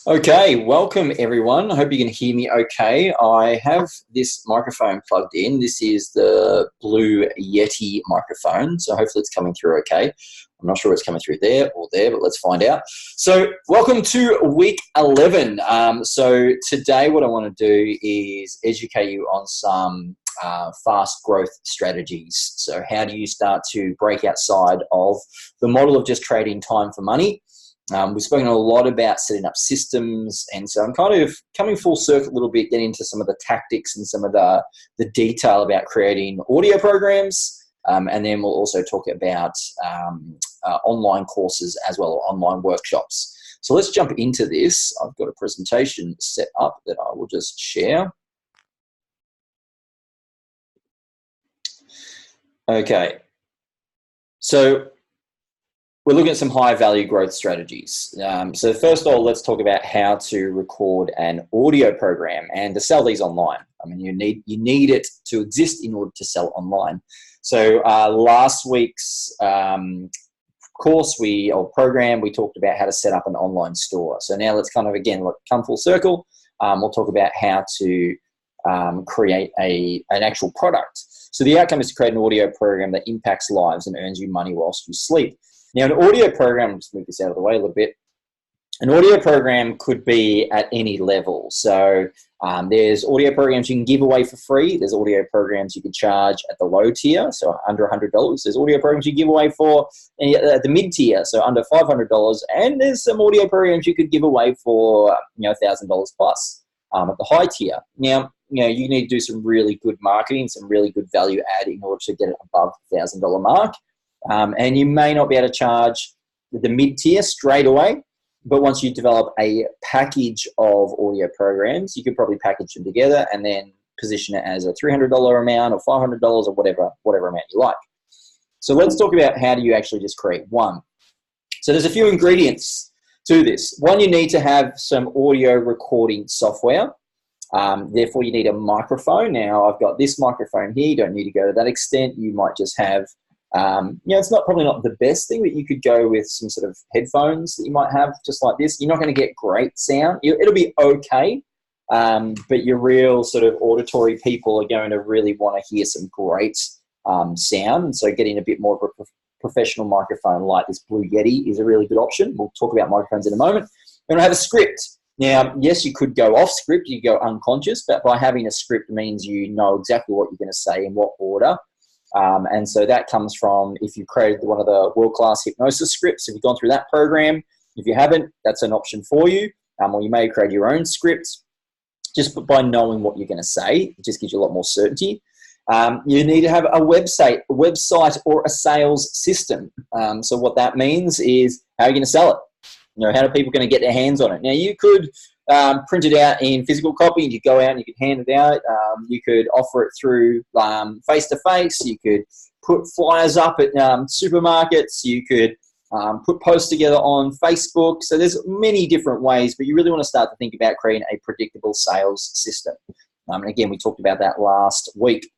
Okay, welcome everyone. I hope you can hear me okay. I have this microphone plugged in. This is the Blue Yeti microphone, so hopefully it's coming through okay. I'm not sure it's coming through there or there, but let's find out. So welcome to week 11. So today what I want to do is educate you on some fast growth strategies. So how do you start to break outside of the model of just trading time for money? We've spoken a lot about setting up systems, and so I'm kind of coming full circle a little bit, getting into some of the tactics and some of the detail about creating audio programs, and then we'll also talk about online courses as well, or online workshops. So let's jump into this. I've got a presentation set up that I will just share. Okay, so we're looking at some high value growth strategies. So first of all, let's talk about how to record an audio program and to sell these online. I mean, you need it to exist in order to sell online. So last week's course or program, we talked about how to set up an online store. So now let's kind of, again, come full circle. We'll talk about how to create an actual product. So the outcome is to create an audio program that impacts lives and earns you money whilst you sleep. Now, an audio program, let's move this out of the way a little bit. An audio program could be at any level. So there's audio programs you can give away for free. There's audio programs you can charge at the low tier, so under $100. There's audio programs you give away for at the mid tier, so under $500. And there's some audio programs you could give away for $1,000 plus at the high tier. Now, you need to do some really good marketing, some really good value add in order to get it above the $1,000 mark. And you may not be able to charge the mid-tier straight away, but once you develop a package of audio programs, you could probably package them together and then position it as a $300 amount or $500 or whatever amount you like. So let's talk about how do you actually just create one. So there's a few ingredients to this. One, you need to have some audio recording software. Therefore, you need a microphone. Now, I've got this microphone here. You don't need to go to that extent. You might just have it's probably not the best thing, but you could go with some sort of headphones that you might have just like this. You're not going to get great sound. It'll be okay, but your real sort of auditory people are going to really want to hear some great sound. And so getting a bit more of a professional microphone like this Blue Yeti is a really good option. We'll talk about microphones in a moment. We're going to have a script. Now, yes, you could go off script, you go unconscious, but by having a script means you know exactly what you're going to say in what order. And so that comes from if you created one of the world-class hypnosis scripts, if you've gone through that program. If you haven't, that's an option for you. Or you may create your own script. Just by knowing what you're going to say, it just gives you a lot more certainty. You need to have a website or a sales system. So what that means is how are you going to sell it? How are people going to get their hands on it? Now, you could print it out in physical copy, and you go out and you could hand it out. You could offer it through face-to-face. You could put flyers up at supermarkets. You could put posts together on Facebook. So there's many different ways, but you really want to start to think about creating a predictable sales system. And again, we talked about that last week.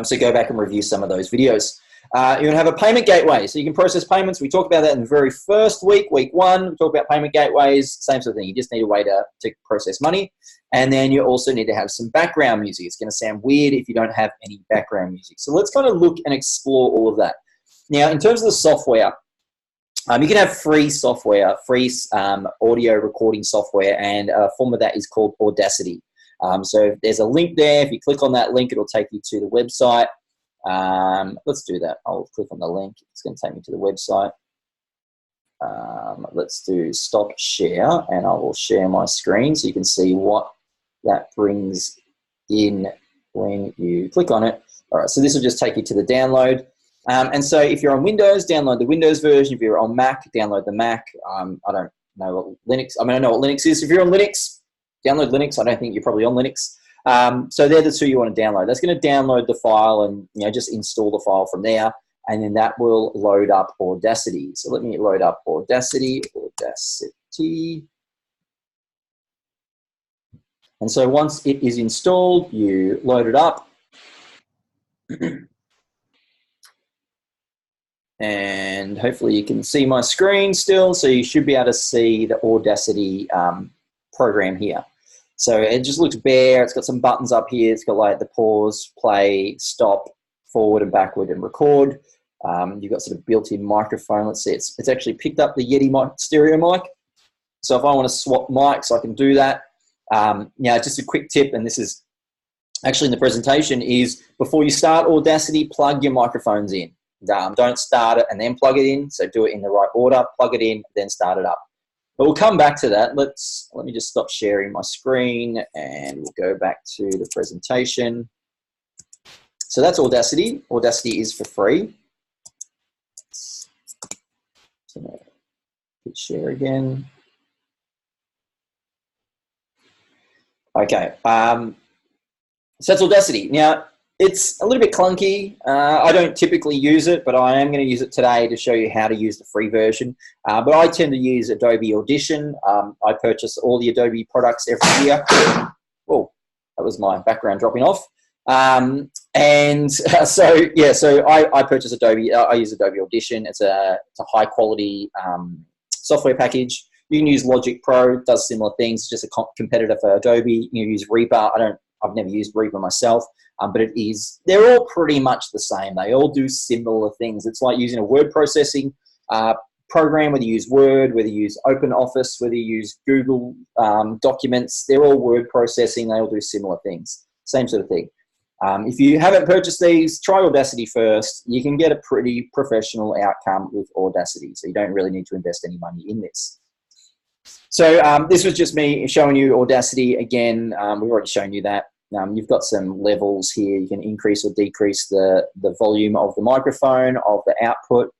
So go back and review some of those videos. You're going to have a payment gateway, so you can process payments. We talked about that in the very first week, week 1. We talked about payment gateways, same sort of thing. You just need a way to process money. And then you also need to have some background music. It's going to sound weird if you don't have any background music. So let's kind of look and explore all of that. Now, in terms of the software, you can have free software, free audio recording software, and a form of that is called Audacity. So there's a link there. If you click on that link, it'll take you to the website. Let's do that. I'll click on the link. It's going to take me to the website. Let's do stop share, and I will share my screen so you can see what that brings in when you click on it. All right, so this will just take you to the download. And so if you're on Windows, download the Windows version. If you're on Mac, download the Mac. I don't know what Linux, I know what Linux is. If you're on Linux, download Linux. I don't think you're probably on Linux. So they're the two you want to download. That's going to download the file and just install the file from there, and then that will load up Audacity. So let me load up Audacity. And so once it is installed, you load it up. and hopefully you can see my screen still. So you should be able to see the Audacity program here. So it just looks bare. It's got some buttons up here. It's got like the pause, play, stop, forward and backward, and record. You've got sort of built-in microphone. Let's see, it's actually picked up the Yeti mic, stereo mic. So if I want to swap mics, I can do that. Now, just a quick tip, and this is actually in the presentation, is before you start Audacity, plug your microphones in. Don't start it and then plug it in. So do it in the right order, plug it in, then start it up. But we'll come back to that. Let me just stop sharing my screen and we'll go back to the presentation. So that's Audacity. Audacity is for free. So hit share again. Okay. So that's Audacity. Now, it's a little bit clunky. I don't typically use it, but I am going to use it today to show you how to use the free version. But I tend to use Adobe Audition. I purchase all the Adobe products every year. Oh, that was my background dropping off. So I purchase Adobe. I use Adobe Audition. It's a high quality software package. You can use Logic Pro. It does similar things. It's just a competitor for Adobe. You use Reaper. I've never used Reaper myself, but they're all pretty much the same. They all do similar things. It's like using a word processing program, whether you use Word, whether you use OpenOffice, whether you use Google Documents. They're all word processing. They all do similar things. Same sort of thing. If you haven't purchased these, try Audacity first. You can get a pretty professional outcome with Audacity, so you don't really need to invest any money in this. So this was just me showing you Audacity again. We've already shown you that. You've got some levels here. You can increase or decrease the volume of the microphone, of the output.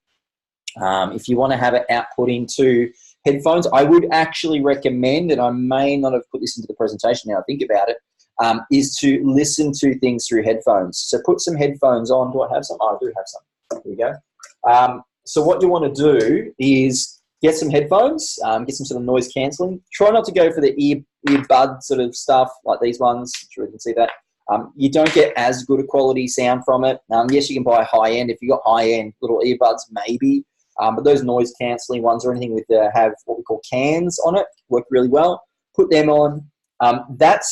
If you want to have it output into headphones, I would actually recommend, and I may not have put this into the presentation now I think about it, is to listen to things through headphones. So put some headphones on. Do I have some? Oh, I do have some. Here we go. So what you want to do is get some headphones, get some sort of noise cancelling. Try not to go for the earbud sort of stuff like these ones. I'm sure you can see that. You don't get as good a quality sound from it. Yes, you can buy high end. If you've got high end little earbuds, maybe. But those noise cancelling ones or anything with have what we call cans on it work really well. Put them on. That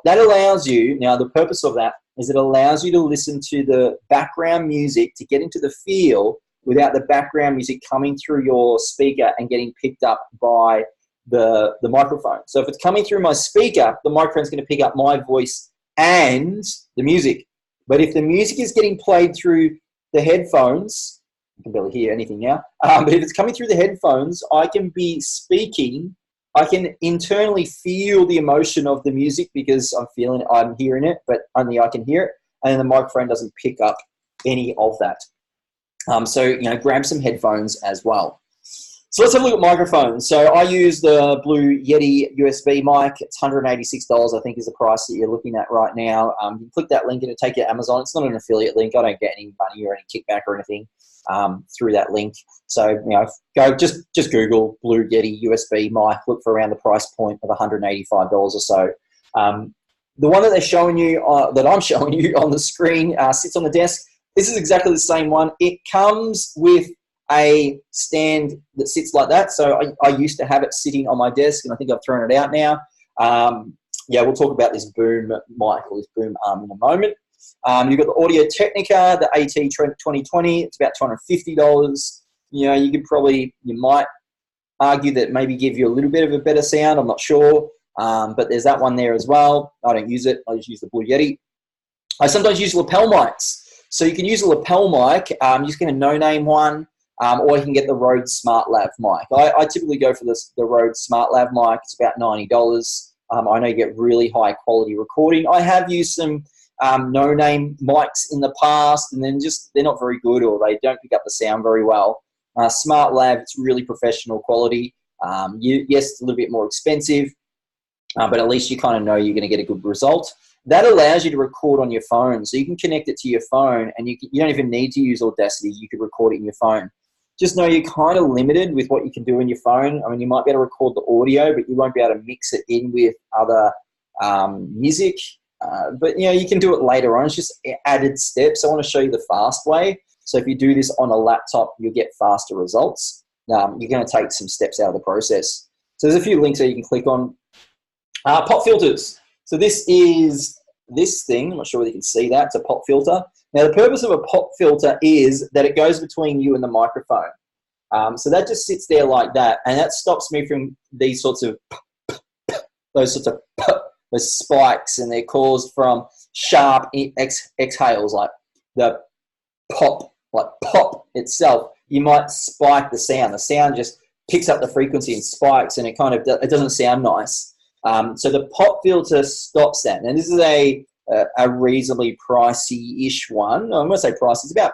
allows you, now the purpose of that is it allows you to listen to the background music to get into the feel without the background music coming through your speaker and getting picked up by the microphone. So if it's coming through my speaker, the microphone's going to pick up my voice and the music. But if the music is getting played through the headphones, you can barely hear anything now, but if it's coming through the headphones, I can be speaking. I can internally feel the emotion of the music because I'm hearing it, but only I can hear it. And the microphone doesn't pick up any of that. So, grab some headphones as well. So let's have a look at microphones. So I use the Blue Yeti USB mic. It's $186, I think, is the price that you're looking at right now. You click that link and it'll take you to Amazon. It's not an affiliate link. I don't get any money or any kickback or anything through that link. So, go just Google Blue Yeti USB mic. Look for around the price point of $185 or so. The one that they're showing you, that I'm showing you on the screen, sits on the desk. This is exactly the same one. It comes with a stand that sits like that. So I used to have it sitting on my desk, and I think I've thrown it out now. We'll talk about this boom mic or this boom arm in a moment. You've got the Audio Technica, the AT 2020. It's about $250. You might argue that maybe give you a little bit of a better sound. I'm not sure. But there's that one there as well. I don't use it. I just use the Blue Yeti. I sometimes use lapel mics. So you can use a lapel mic. You just get a no-name one, or you can get the Rode SmartLav mic. I typically go for the Rode SmartLav mic. It's about $90. I know you get really high-quality recording. I have used some no-name mics in the past, and then they're not very good, or they don't pick up the sound very well. SmartLav, it's really professional quality. Yes, it's a little bit more expensive, but at least you kind of know you're going to get a good result. That allows you to record on your phone. So you can connect it to your phone, and you don't even need to use Audacity. You could record it in your phone. Just know you're kind of limited with what you can do in your phone. I mean, you might be able to record the audio, but you won't be able to mix it in with other music. But you can do it later on. It's just added steps. I want to show you the fast way. So if you do this on a laptop, you'll get faster results. You're going to take some steps out of the process. So there's a few links that you can click on. Pop filters. So this is this thing. I'm not sure whether you can see that. It's a pop filter. Now, the purpose of a pop filter is that it goes between you and the microphone. So that just sits there like that, and that stops me from these sorts of those spikes, and they're caused from sharp exhales, like the pop, like pop itself. You might spike the sound. The sound just picks up the frequency and spikes, and it doesn't sound nice. So the pop filter stops that. And this is a reasonably pricey-ish one. I'm going to say pricey. It's about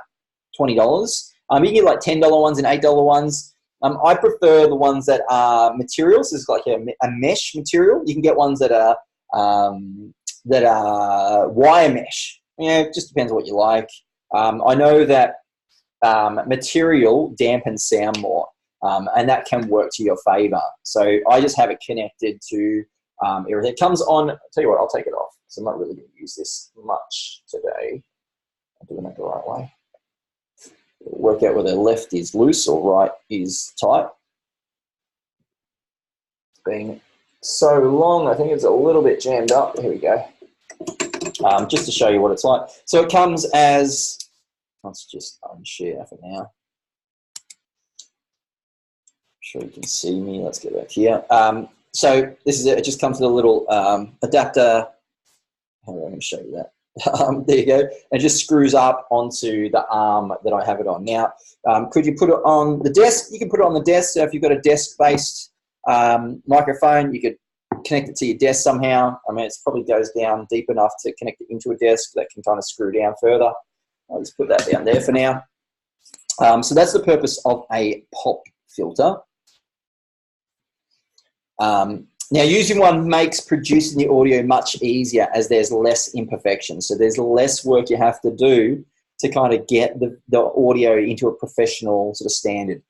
$20. You can get like $10 ones and $8 ones. I prefer the ones that are materials. It's like a mesh material. You can get ones that are wire mesh. It just depends on what you like. I know that material dampens sound more, and that can work to your favor. So I just have it connected to everything. It comes on. I'll tell you what, I'll take it off because I'm not really going to use this much today. I'm doing it the right way. Work out whether left is loose or right is tight. It's been so long, I think it's a little bit jammed up. Here we go. Just to show you what it's like. So it comes as, let's just unshare for now. I'm sure you can see me. Let's get back here. So this is it. It just comes with a little adapter. How am I going to show you that? There you go. It just screws up onto the arm that I have it on. Now, could you put it on the desk? You can put it on the desk. So if you've got a desk-based microphone, you could connect it to your desk somehow. I mean, it probably goes down deep enough to connect it into a desk that can kind of screw down further. I'll just put that down there for now. So that's the purpose of a pop filter. Now, using one makes producing the audio much easier as there's less imperfections. So there's less work you have to do to kind of get the audio into a professional sort of standard.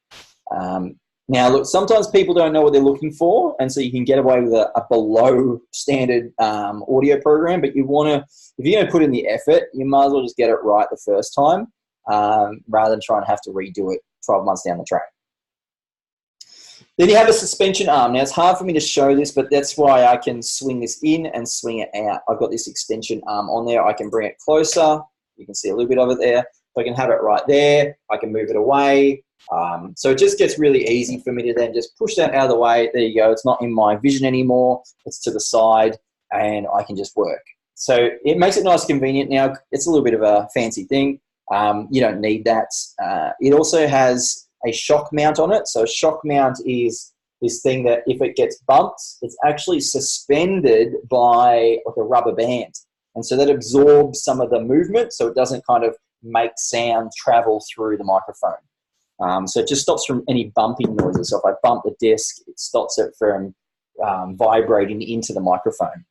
Now, look, sometimes people don't know what they're looking for, and so you can get away with a below standard audio program, but you want to, if you're going to put in the effort, you might as well just get it right the first time rather than try and have to redo it 12 months down the track. Then you have a suspension arm. Now, it's hard for me to show this, but that's why I can swing this in and swing it out. I've got this extension arm on there. I can bring it closer. You can see a little bit of it there. So I can have it right there. I can move it away. So it just gets really easy for me to then just push that out of the way. There you go. It's not in my vision anymore. It's to the side, and I can just work. So it makes it nice and convenient. Now, it's a little bit of a fancy thing. You don't need that. It also has a shock mount on it. So a shock mount is this thing that if it gets bumped, it's actually suspended by like a rubber band. And so that absorbs some of the movement so it doesn't kind of make sound travel through the microphone. So it just stops from any bumping noises. So if I bump the disc, it stops it from vibrating into the microphone.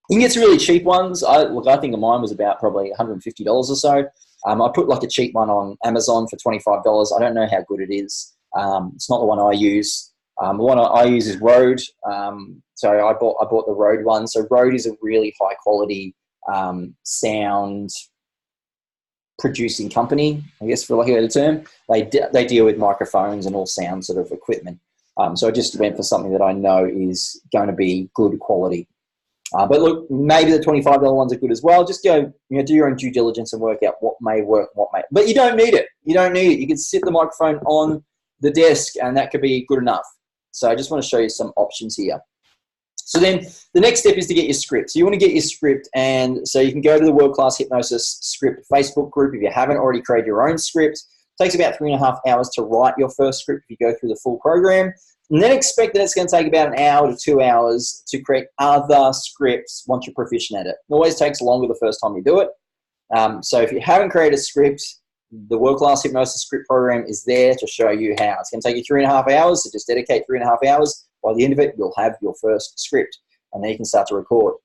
You can get some really cheap ones. I think mine was about probably $150 or so. I put like a cheap one on Amazon for $25. I don't know how good it is. It's not the one I use. The one I use is Rode. So I bought the Rode one. So Rode is a really high quality sound producing company, I guess, for lack of a better term. They deal with microphones and all sound sort of equipment. So I just went for something that I know is going to be good quality. But look, maybe the $25 ones are good as well. Just go, do your own due diligence and work out what may work, what may. But you don't need it. You don't need it. You can sit the microphone on the desk, and that could be good enough. So I just want to show you some options here. So then the next step is to get your script. So you want to get your script, and so you can go to the World Class Hypnosis Script Facebook group if you haven't already created your own script. It takes about 3.5 hours to write your first script if you go through the full program. And then expect that it's going to take about 1 hour to 2 hours to create other scripts once you're proficient at it. It always takes longer the first time you do it. So if you haven't created a script, the World Class Hypnosis Script program is there to show you how. It's going to take you 3.5 hours, so just dedicate 3.5 hours. By the end of it, you'll have your first script, and then you can start to record.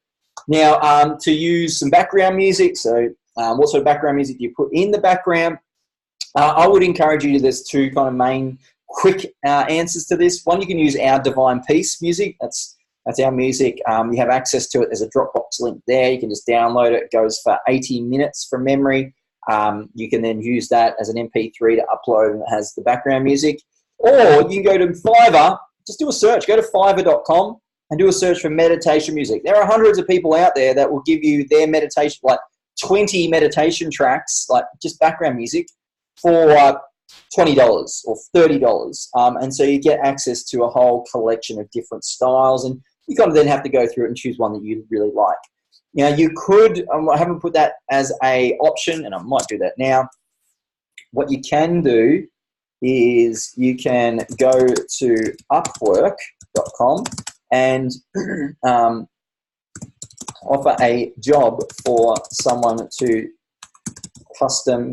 Now, to use some background music, so what sort of background music do you put in the background? I would encourage you to, there's two kind of main quick answers to this. One, you can use our Divine Peace music. That's our music. You have access to it. There's a Dropbox link there. You can just download it. It goes for 80 minutes from memory. You can then use that as an MP3 to upload, and it has the background music. Or you can go to Fiverr, just do a search. Go to fiverr.com and do a search for meditation music. There are hundreds of people out there that will give you their meditation, like 20 meditation tracks, like just background music, for $20 or $30. And so you get access to a whole collection of different styles, and you kind of then have to go through it and choose one that you really like. Now, you could, I haven't put that as a option, and I might do that now. What you can do is you can go to upwork.com and offer a job for someone to custom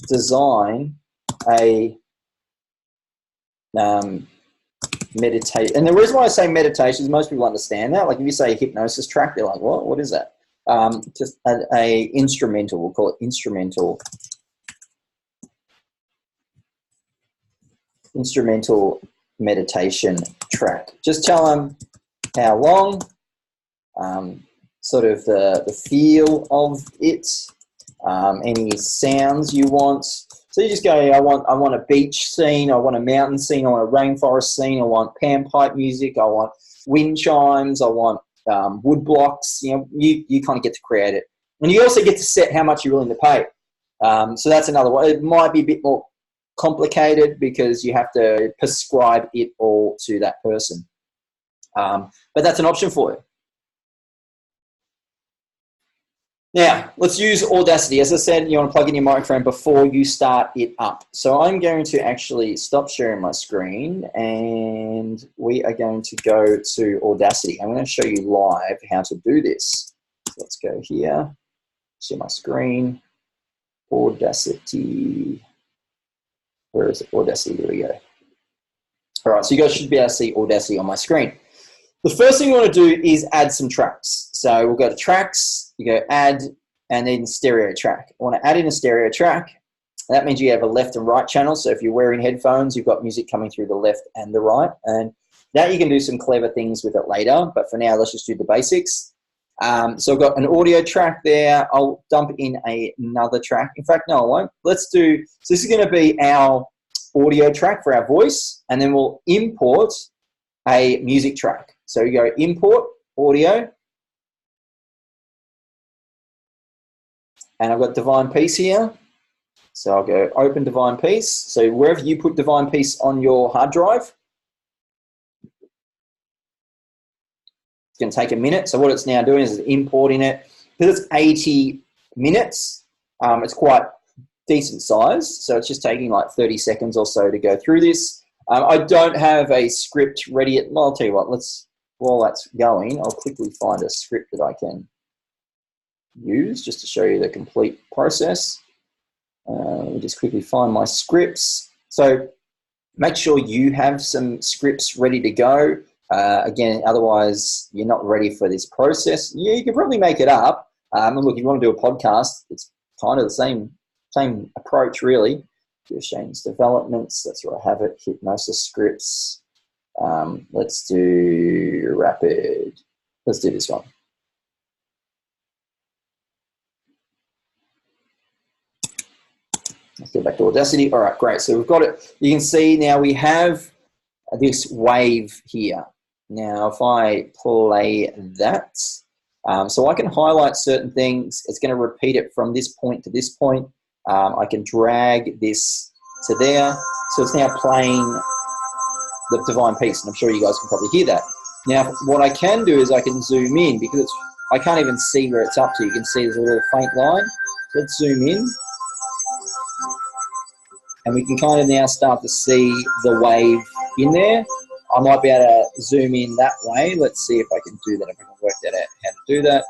design a meditate. And the reason why I say meditation is most people understand that. Like if you say hypnosis track, they're like, what is that? Just a instrumental, we'll call it instrumental meditation track. Just tell them how long, sort of the feel of it, any sounds you want. So you just go, I want a beach scene, I want a mountain scene, I want a rainforest scene, I want panpipe music, I want wind chimes, I want wood blocks. You kind of get to create it. And you also get to set how much you're willing to pay. So that's another one. It might be a bit more complicated because you have to prescribe it all to that person. But that's an option for you. Now, let's use Audacity. As I said, you want to plug in your microphone before you start it up. So I'm going to actually stop sharing my screen, and we are going to go to Audacity. I'm going to show you live how to do this. So let's go here, share my screen, Audacity. Where is it? Audacity, there we go. All right, so you guys should be able to see Audacity on my screen. The first thing you want to do is add some tracks. So we'll go to tracks, you go add, and then stereo track. I want to add in a stereo track. That means you have a left and right channel. So if you're wearing headphones, you've got music coming through the left and the right. And that you can do some clever things with it later. But for now, let's just do the basics. So I've got an audio track there. I'll dump in another track. In fact, no, I won't. Let's do, so this is going to be our audio track for our voice, and then we'll import a music track. So you go import audio, and I've got Divine Peace here. So I'll go open Divine Peace. So wherever you put Divine Peace on your hard drive, it's going to take a minute. So what it's now doing is importing it. Because it's 80 minutes, it's quite decent size. So it's just taking like 30 seconds or so to go through this. I don't have a script ready yet. Well, I'll tell you what, while that's going, I'll quickly find a script that I can use just to show you the complete process. Let me just quickly find my scripts. So make sure you have some scripts ready to go. Again, otherwise you're not ready for this process. Yeah, you can probably make it up. And look, if you want to do a podcast, it's kind of the same approach, really. Shane's developments, that's where I have it. Hypnosis scripts. Let's do rapid. Let's do this one. Let's go back to Audacity. All right, great. So we've got it. You can see now we have this wave here. Now, if I play that, so I can highlight certain things. It's going to repeat it from this point to this point. I can drag this to there. So it's now playing the Divine Peace, and I'm sure you guys can probably hear that. Now, what I can do is I can zoom in because I can't even see where it's up to. You can see there's a little faint line. So let's zoom in. And we can kind of now start to see the wave in there. I might be able to zoom in that way. Let's see if I can do that, if I can work that out, how to do that.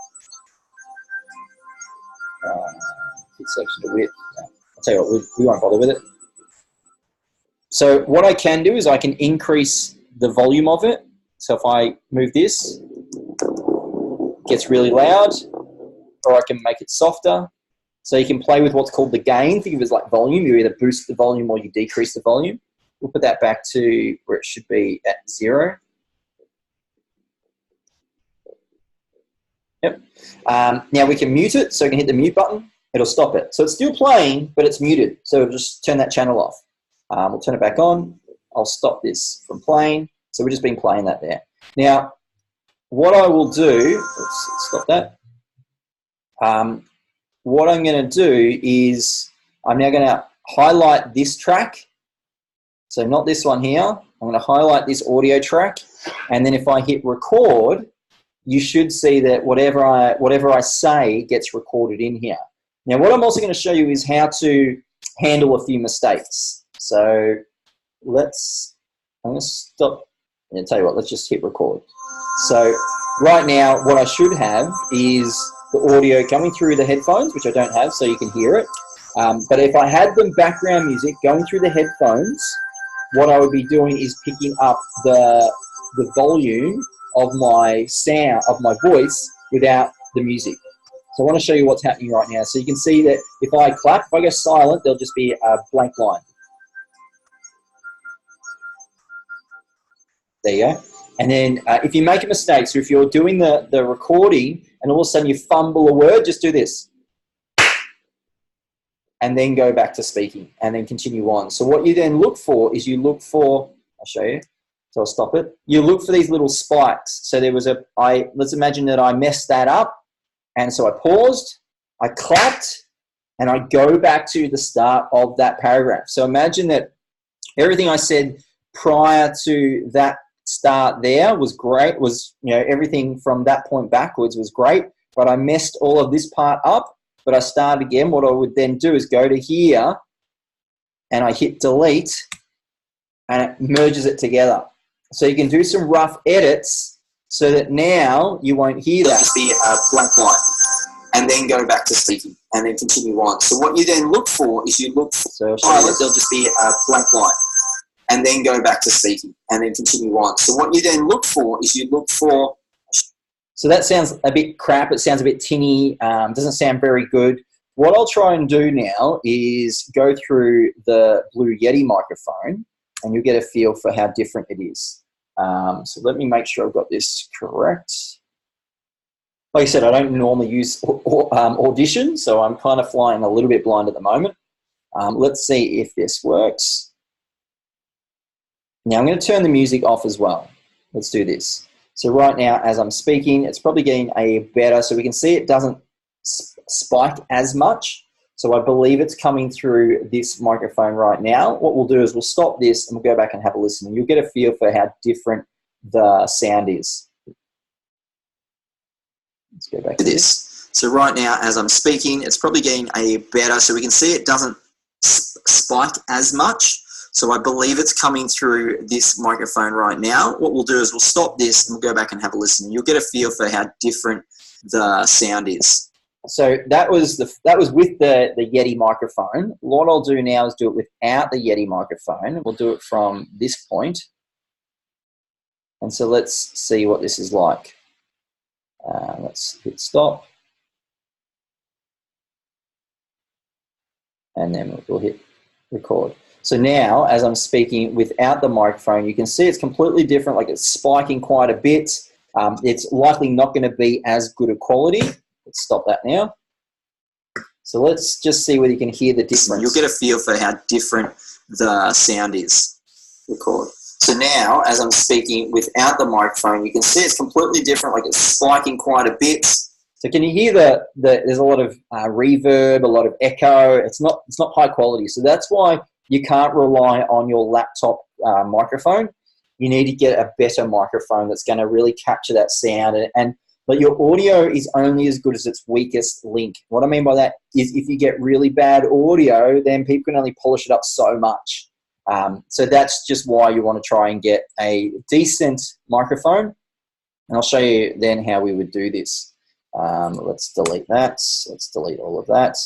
Selection to width. I'll tell you what, we won't bother with it. So what I can do is I can increase the volume of it. So if I move this, it gets really loud, or I can make it softer. So you can play with what's called the gain. Think of it as like volume. You either boost the volume or you decrease the volume. We'll put that back to where it should be at 0. Yep. Now we can mute it. So I can hit the mute button. it'll stop it. So it's still playing, but it's muted. So just turn that channel off. We'll turn it back on. I'll stop this from playing. So we've just been playing that there. Now, what I will do, let's stop that. What I'm going to do is I'm now going to highlight this track. So not this one here. I'm going to highlight this audio track. And then if I hit record, you should see that whatever I say gets recorded in here. Now, what I'm also going to show you is how to handle a few mistakes. So I'm going to stop and tell you what, let's just hit record. So right now, what I should have is the audio coming through the headphones, which I don't have, so you can hear it. But if I had the background music going through the headphones, what I would be doing is picking up the volume of my sound, of my voice, without the music. So I want to show you what's happening right now. So you can see that if I clap, if I go silent, there'll just be a blank line. There you go. And then if you make a mistake, so if you're doing the recording and all of a sudden you fumble a word, just do this. And then go back to speaking and then continue on. So what you then look for is I'll show you. So I'll stop it. You look for these little spikes. So there was let's imagine that I messed that up. And so I paused, I clapped, and I go back to the start of that paragraph. So imagine that everything I said prior to that start there was great, everything from that point backwards was great, but I messed all of this part up, but I start again. What I would then do is go to here, and I hit delete, and it merges it together. So you can do some rough edits so that now you won't hear that. Just be a blank line, and then go back to speaking, and then continue on. So what you then look for is there'll just be a blank line, and then go back to speaking, and then continue on. So what you then look for is so that sounds a bit crap. It sounds a bit tinny. Doesn't sound very good. What I'll try and do now is go through the Blue Yeti microphone, and you'll get a feel for how different it is. So let me make sure I've got this correct. Like I said, I don't normally use Audition, so I'm kind of flying a little bit blind at the moment. Let's see if this works. Now I'm going to turn the music off as well. Let's do this. So right now, as I'm speaking, it's probably getting a better, so we can see it doesn't spike as much. So I believe it's coming through this microphone right now. What we'll do is we'll stop this and we'll go back and have a listen, and you'll get a feel for how different the sound is. Let's go back to this. So right now, as I'm speaking, it's probably getting a better, so we can see it doesn't spike as much. So I believe it's coming through this microphone right now. What we'll do is we'll stop this and we'll go back and have a listen. You'll get a feel for how different the sound is. So that was with the Yeti microphone. What I'll do now is do it without the Yeti microphone. We'll do it from this point. And so let's see what this is like. Let's hit stop. And then we'll hit record. So now, as I'm speaking without the microphone, you can see it's completely different, like it's spiking quite a bit. It's likely not going to be as good a quality. Let's stop that now. So let's just see whether you can hear the difference. You'll get a feel for how different the sound is. Record. So now, as I'm speaking without the microphone, you can see it's completely different, like it's spiking quite a bit. So can you hear there's a lot of reverb, a lot of echo. It's not high quality. So that's why you can't rely on your laptop microphone. You need to get a better microphone that's going to really capture that sound. But your audio is only as good as its weakest link. What I mean by that is if you get really bad audio, then people can only polish it up so much. So that's just why you want to try and get a decent microphone. And I'll show you then how we would do this. Let's delete that. Let's delete all of that.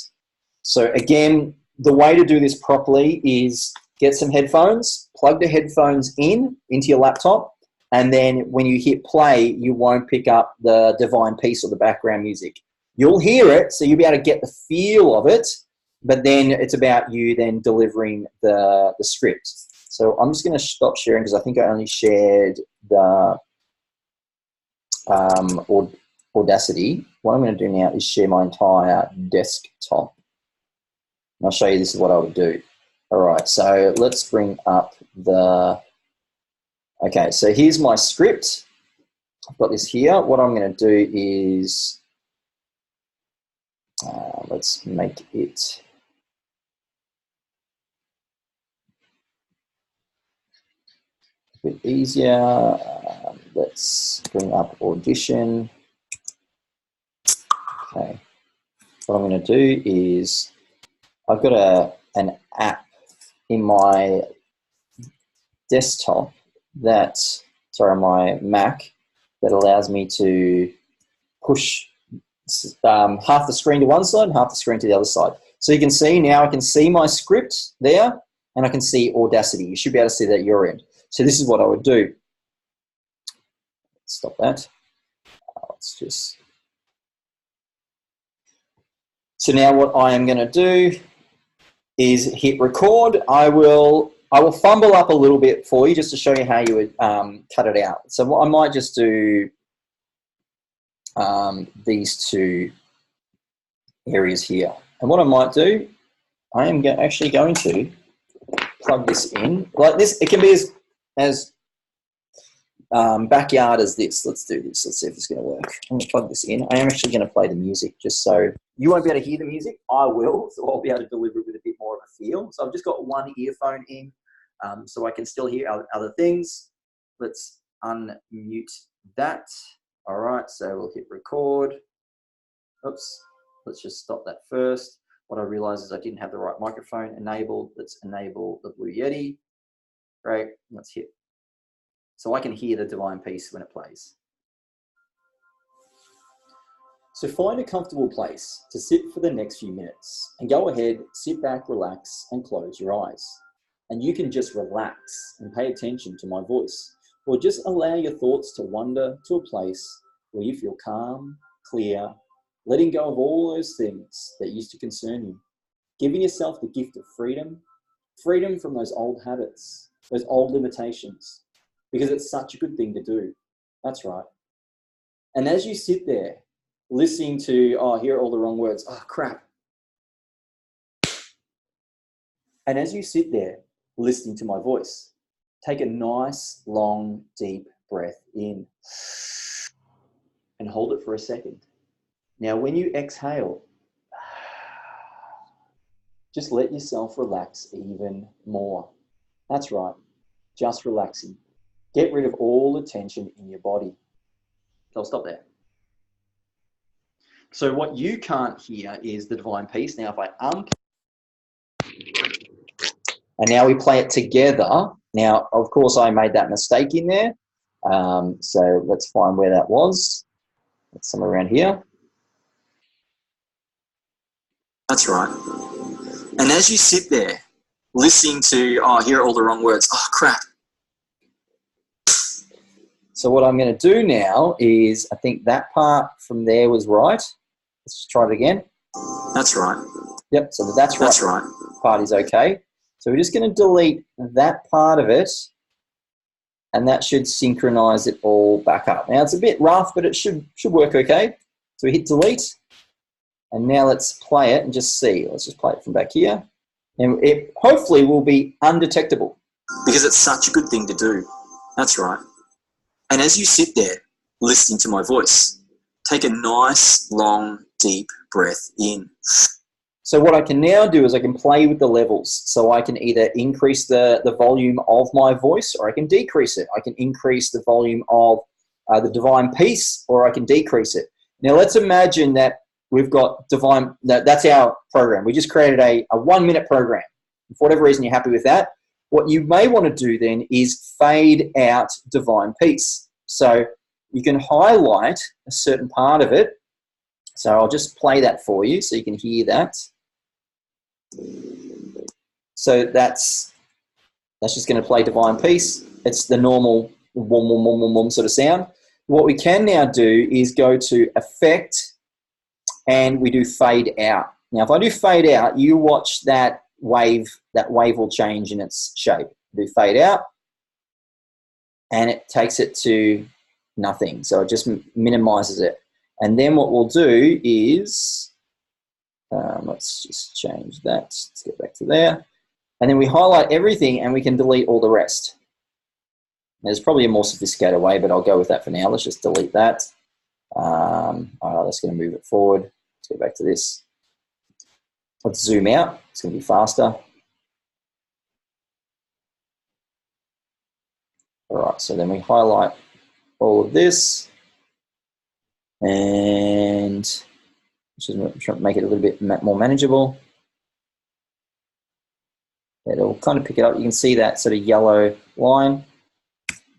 So again, the way to do this properly is get some headphones, plug the headphones into your laptop, and then when you hit play, you won't pick up the Divine Peace or the background music. You'll hear it, so you'll be able to get the feel of it, but then it's about you then delivering the script. So I'm just going to stop sharing because I think I only shared the Audacity. What I'm going to do now is share my entire desktop. I'll show you this is what I would do. All right, so let's bring up the, okay, so here's my script. I've got this here. What I'm going to do is, let's make it a bit easier. Let's bring up Audition. Okay, what I'm going to do is, I've got an app in my desktop that, sorry, my Mac, that allows me to push half the screen to one side and half the screen to the other side. So you can see now, I can see my script there, and I can see Audacity. You should be able to see that at your end. So this is what I would do. Stop that. Let's just. So now what I am going to do is hit record. I will fumble up a little bit for you just to show you how you would cut it out. So what I might just do these two areas here. And what I might do, I am actually going to plug this in like this. It can be as backyard as this. Let's do this. Let's see if it's going to work. I'm going to plug this in. I am actually going to play the music just so you won't be able to hear the music. I will, so I'll be able to deliver it with a bit more of a feel. So I've just got one earphone in, so I can still hear other things. Let's unmute that. All right, so we'll hit record. Oops, let's just stop that first. What I realized is I didn't have the right microphone enabled. Let's enable the Blue Yeti. Great, let's hit. So I can hear the divine piece when it plays. So find a comfortable place to sit for the next few minutes and go ahead, sit back, relax, and close your eyes. And you can just relax and pay attention to my voice, or just allow your thoughts to wander to a place where you feel calm, clear, letting go of all those things that used to concern you, giving yourself the gift of freedom, freedom from those old habits, those old limitations, because it's such a good thing to do. That's right. And as you sit there, listening to, oh, here are all the wrong words, oh, crap. And as you sit there, listening to my voice, take a nice, long, deep breath in and hold it for a second. Now, when you exhale, just let yourself relax even more. That's right, just relaxing. Get rid of all the tension in your body. So I'll stop there. So what you can't hear is the divine piece. Now, if I and now we play it together. Now, of course, I made that mistake in there. So let's find where that was. It's somewhere around here. That's right. And as you sit there, listening to, oh, here are all the wrong words. Oh, crap. So what I'm going to do now is, I think that part from there was right. Let's just try it again. That's right. Yep, so that's right. Part is okay. So we're just going to delete that part of it, and that should synchronize it all back up. Now, it's a bit rough, but it should work okay. So we hit delete, and now let's play it and just see. Let's just play it from back here. And it hopefully will be undetectable, because it's such a good thing to do. That's right. And as you sit there, listening to my voice, take a nice, long, deep breath in. So what I can now do is I can play with the levels. So I can either increase the volume of my voice, or I can decrease it. I can increase the volume of the divine piece, or I can decrease it. Now let's imagine that we've got divine, that's our program. We just created a 1 minute program. For whatever reason you're happy with that, what you may want to do then is fade out divine piece. So you can highlight a certain part of it. So I'll just play that for you so you can hear that. So that's just going to play divine piece. It's the normal wom, wom, wom, wom, wom sort of sound. What we can now do is go to effect, and we do fade out. Now, if I do fade out, you watch that wave will change in its shape. Do fade out, and it takes it to nothing. So it just minimizes it. And then what we'll do is Let's just change that. Let's get back to there. And then we highlight everything and we can delete all the rest. There's probably a more sophisticated way, but I'll go with that for now. Let's just delete that. All right, that's going to move it forward. Let's go back to this. Let's zoom out. It's going to be faster. All right, so then we highlight all of this and just make it a little bit more manageable. It'll kind of pick it up. You can see that sort of yellow line.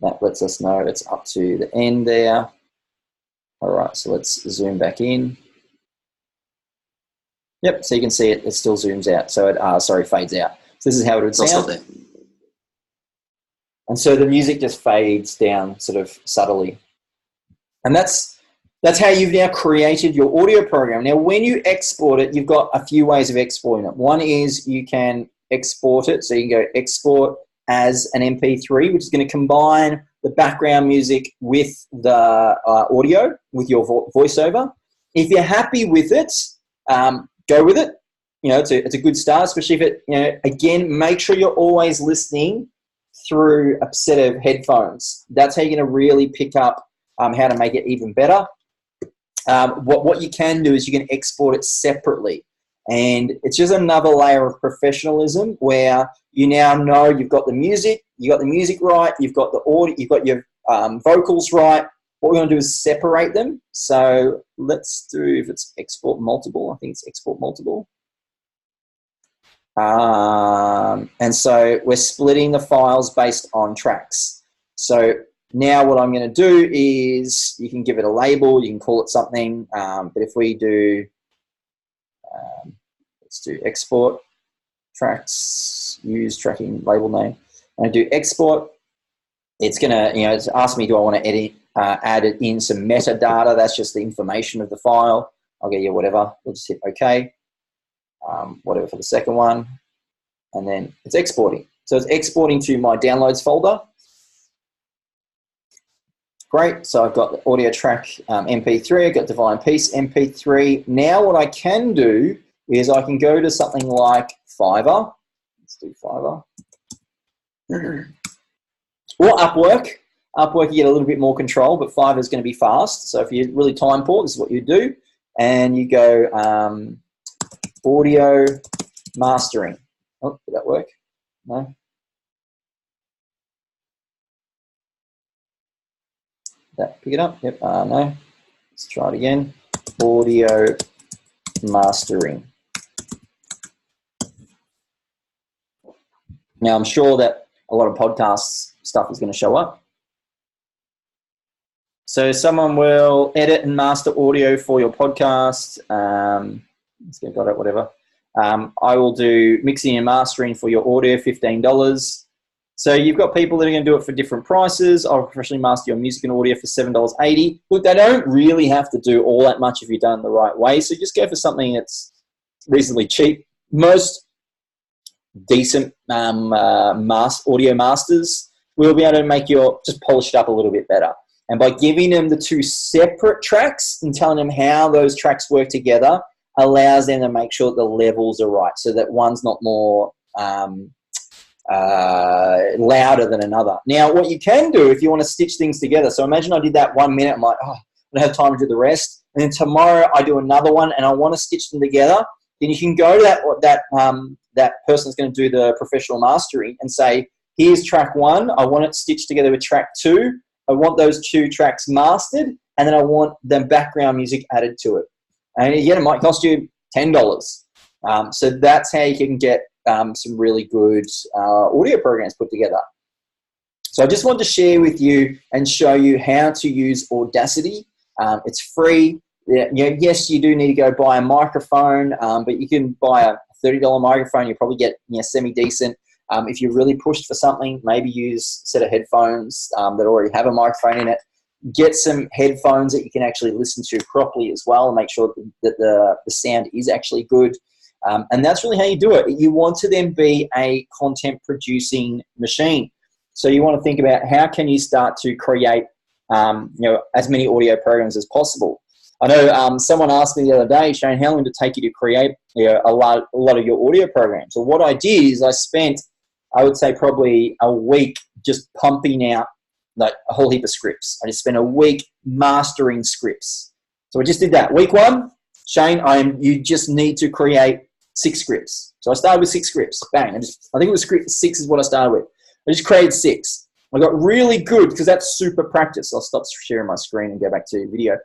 That lets us know it's up to the end there. All right, so let's zoom back in. Yep, so you can see it still zooms out. So it, fades out. So this is how it would sound. And so the music just fades down sort of subtly. And that's how you've now created your audio program. Now, when you export it, you've got a few ways of exporting it. One is you can export it. So you can go export as an MP3, which is going to combine the background music with the audio, with your voiceover. If you're happy with it, go with it. You know, it's a good start, especially if it, you know, again, make sure you're always listening through a set of headphones. That's how you're going to really pick up how to make it even better. What you can do is you can export it separately. And it's just another layer of professionalism where you now know you've got the music, right, you've got the audio, you've got your vocals right. What we're going to do is separate them. So let's do, if it's export multiple, I think it's export multiple. And so we're splitting the files based on tracks. So now what I'm going to do is, you can give it a label, you can call it something, but if we do, let's do export tracks, use tracking label name. And I do export, it's going to, you know, it's asked me, do I want to edit, add it in some metadata? That's just the information of the file. I'll get you whatever. We'll just hit OK. Whatever for the second one. And then it's exporting. So it's exporting to my downloads folder. Great. So I've got the audio track MP3. I've got Divine Peace MP3. Now what I can do is I can go to something like Fiverr. Let's do Fiverr. Or Upwork. Upwork, you get a little bit more control, but Fiverr is going to be fast. So if you're really time poor, this is what you do. And you go audio mastering. Oh, did that work? No? That pick it up? Yep. No. Let's try it again. Audio mastering. Now, I'm sure that a lot of podcasts stuff is going to show up. So someone will edit and master audio for your podcast. Let's get got it, whatever. I will do mixing and mastering for your audio, $15. So you've got people that are going to do it for different prices. I'll professionally master your music and audio for $7.80. Look, they don't really have to do all that much if you've done it the right way. So just go for something that's reasonably cheap. Most decent audio masters will be able to make just polish it up a little bit better. And by giving them the two separate tracks and telling them how those tracks work together allows them to make sure that the levels are right, so that one's not more louder than another. Now, what you can do if you want to stitch things together, so imagine I did that 1 minute, I'm like, oh, I don't have time to do the rest. And then tomorrow I do another one and I want to stitch them together. Then you can go to that person that's going to do the professional mastering and say, here's track 1. I want it stitched together with track 2. I want those 2 tracks mastered, and then I want the background music added to it. And again, it might cost you $10. So that's how you can get some really good audio programs put together. So I just wanted to share with you and show you how to use Audacity. It's free. Yes, you do need to go buy a microphone, but you can buy a $30 microphone. You probably get semi-decent. If you're really pushed for something, maybe use a set of headphones that already have a microphone in it. Get some headphones that you can actually listen to properly as well and make sure that the sound is actually good. And that's really how you do it. You want to then be a content producing machine. So you want to think about how can you start to create as many audio programs as possible. I know someone asked me the other day, Shane, how long did it take you to create a lot of your audio programs? So what I did is I spent, I would say, probably a week just pumping out like a whole heap of scripts. I just spent a week mastering scripts. So I just did that. Week 1, Shane, you just need to create 6 scripts. So I started with 6 scripts. Bang. I think it was script 6 is what I started with. I just created 6. I got really good because that's super practice. I'll stop sharing my screen and go back to video.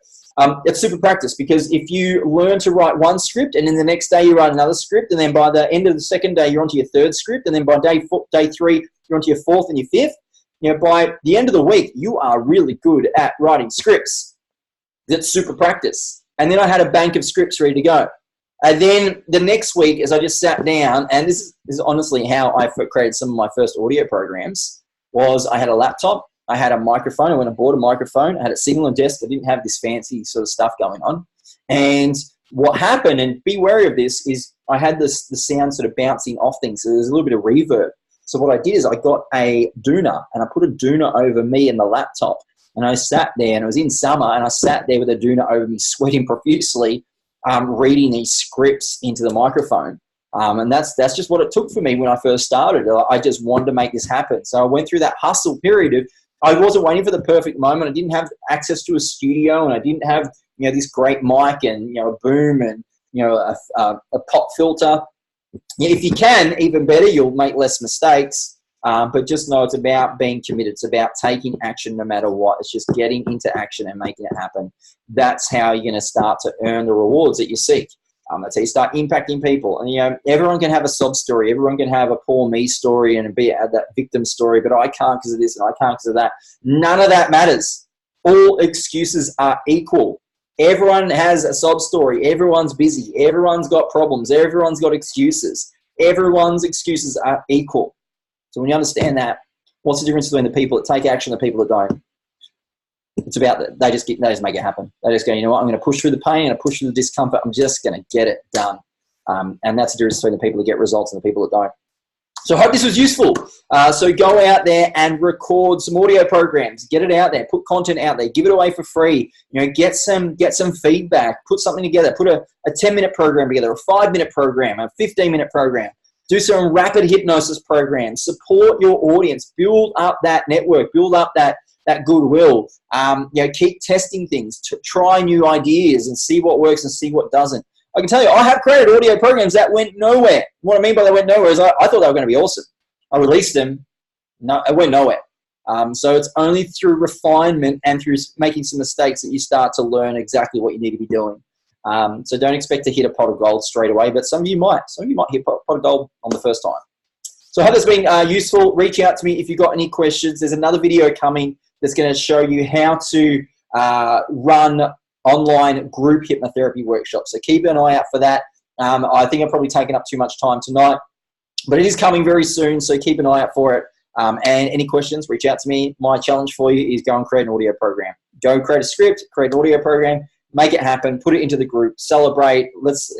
It's super practice because if you learn to write 1 script and then the next day you write another script, and then by the end of the second day you're onto your 3rd script, and then by day 3 you're onto your 4th and your 5th, by the end of the week you are really good at writing scripts. That's super practice. And then I had a bank of scripts ready to go. And then the next week, as I just sat down, and this is honestly how I created some of my first audio programs, was I had a laptop, I had a microphone, I went and bought a microphone, I had a signal on desk, I didn't have this fancy sort of stuff going on. And what happened, and be wary of this, is I had the sound sort of bouncing off things, so there's a little bit of reverb. So what I did is I got a doona, and I put a doona over me and the laptop, and I sat there, and it was in summer, and I sat there with a doona over me, sweating profusely, reading these scripts into the microphone. And that's just what it took for me when I first started. I just wanted to make this happen. So I went through that hustle period of, I wasn't waiting for the perfect moment. I didn't have access to a studio, and I didn't have, this great mic and, a boom and, a pop filter. If you can, even better, you'll make less mistakes. But just know it's about being committed. It's about taking action no matter what. It's just getting into action and making it happen. That's how you're going to start to earn the rewards that you seek. That's how you start impacting people. And, everyone can have a sob story. Everyone can have a poor me story and be that victim story, but I can't because of this and I can't because of that. None of that matters. All excuses are equal. Everyone has a sob story. Everyone's busy. Everyone's got problems. Everyone's got excuses. Everyone's excuses are equal. So when you understand that, what's the difference between the people that take action and the people that don't? It's about that they just make it happen. They just go, you know what, I'm going to push through the pain, I'm going to push through the discomfort, I'm just going to get it done. And that's the difference between the people that get results and the people that don't. So I hope this was useful. So go out there and record some audio programs. Get it out there. Put content out there. Give it away for free. Get some feedback. Put something together. Put a 10-minute program together, a 5-minute program, a 15-minute program. Do some rapid hypnosis programs. Support your audience. Build up that network. Build up that goodwill. Keep testing things. Try new ideas and see what works and see what doesn't. I can tell you, I have created audio programs that went nowhere. What I mean by they went nowhere is I thought they were going to be awesome. I released them. No, it went nowhere. So it's only through refinement and through making some mistakes that you start to learn exactly what you need to be doing. So don't expect to hit a pot of gold straight away, but some of you might. Some of you might hit a pot of gold on the first time. So I hope it's been useful. Reach out to me if you've got any questions. There's another video coming that's going to show you how to run online group hypnotherapy workshops. So keep an eye out for that. I think I've probably taken up too much time tonight, but it is coming very soon, so keep an eye out for it. And any questions, reach out to me. My challenge for you is go and create an audio program. Go create a script, create an audio program, make it happen, put it into the group, celebrate. Let's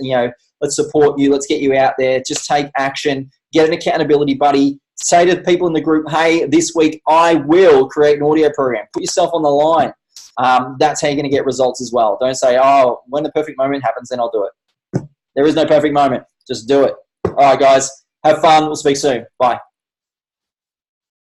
support you. Let's get you out there. Just take action. Get an accountability buddy. Say to the people in the group, hey, this week I will create an audio program. Put yourself on the line. That's how you're going to get results as well. Don't say, oh, when the perfect moment happens, then I'll do it. There is no perfect moment. Just do it. All right, guys. Have fun. We'll speak soon. Bye.